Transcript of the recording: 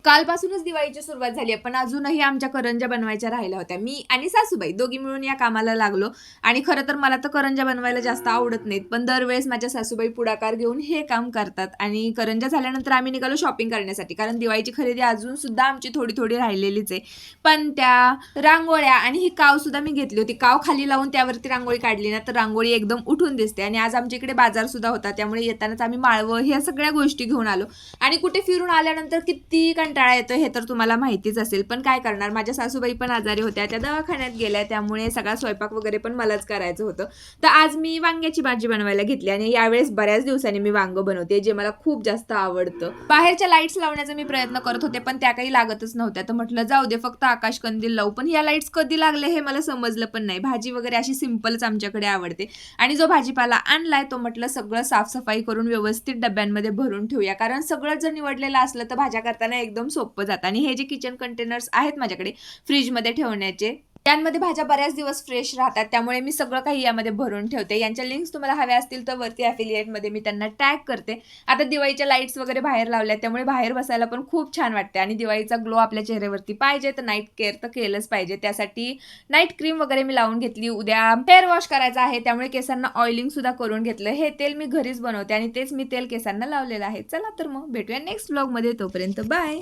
कालपासूनच दिवाळीची सुरुवात झाली आहे, पण अजूनही आमच्या करंज्या बनवायच्या राहिल्या होत्या. मी आणि सासूबाई दोघी मिळून या कामाला लागलो आणि खरं तर मला तर करंज्या बनवायला जास्त आवडत नाहीत, पण दरवेळेस माझ्या सासूबाई पुढाकार घेऊन हे काम करतात आणि करंज्या झाल्यानंतर आम्ही निघालो शॉपिंग करण्यासाठी. कारण दिवाळीची खरेदी अजून सुद्धा आमची थोडी-थोडी राहिलेलीच आहे. पण त्या रांगोळ्या आणि ही कावसुद्धा मी घेतली होती. काव खाली लावून त्यावरती रांगोळी काढली ना, तर रांगोळी एकदम उठून दिसते आणि आज आमच्या इकडे बाजारसुद्धा होता. त्यामुळे येतानाच आम्ही माळवं ह्या सगळ्या गोष्टी घेऊन आलो आणि कुठे फिरून आल्यानंतर किती कंटाळा येतो हे तर तुम्हाला माहितीच असेल. पण काय करणार, माझ्या सासूबाई पण आजारी होत्या, त्या दवाखान्यात गेल्या, त्यामुळे सगळा स्वयंपाक वगैरे पण मलाच करायचं होतं. तर आज मी वांग्याची भाजी बनवायला घेतली आणि यावेळेस बऱ्याच दिवसांनी मी वांग बनवते, जे मला खूप जास्त आवडतं. बाहेरच्या लाईट्स लावण्याचा मी प्रयत्न करत होते, पण त्या काही लागतच नव्हत्या. तर म्हटलं जाऊ दे, फक्त आकाश कंदील लावू. पण या लाईट्स कधी लागले हे मला समजलं पण नाही. भाजी वगैरे अशी सिंपलच आमच्याकडे आवडते आणि जो भाजीपाला आणलाय तो म्हटलं सगळं साफसफाई करून व्यवस्थित डब्यांमध्ये भरून ठेवूया, कारण सगळं जर निवडलेलं असलं तर भाज्या करताना एकदम सोपं जातं. आणि हे जे किचन कंटेनर्स आहेत माझ्याकडे फ्रीजमध्ये ठेवण्याचे, त्यांमध्ये भाज्या बऱ्याच दिवस फ्रेश राहतात, त्यामुळे मी सगळं काही यामध्ये भरून ठेवते. यांच्या लिंक्स तुम्हाला हव्या असतील तर वरती ॲफिलिएटमध्ये मी त्यांना टॅग करते. आता दिवाळीच्या लाईट्स वगैरे बाहेर लावल्या, त्यामुळे बाहेर बसायला पण खूप छान वाटते आणि दिवाळीचा ग्लो आपल्या चेहऱ्यावरती पाहिजे तर नाईट केअर तर केलंच पाहिजे. त्यासाठी नाईट क्रीम वगैरे मी लावून घेतली. उद्या हेअर वॉश करायचा आहे, त्यामुळे केसांना ऑइलिंग सुद्धा करून घेतलं. हे तेल मी घरीच बनवते आणि तेच मी तेल केसांना लावलेलं आहे. चला तर मग भेटूया नेक्स्ट व्लॉगमध्ये. तोपर्यंत बाय.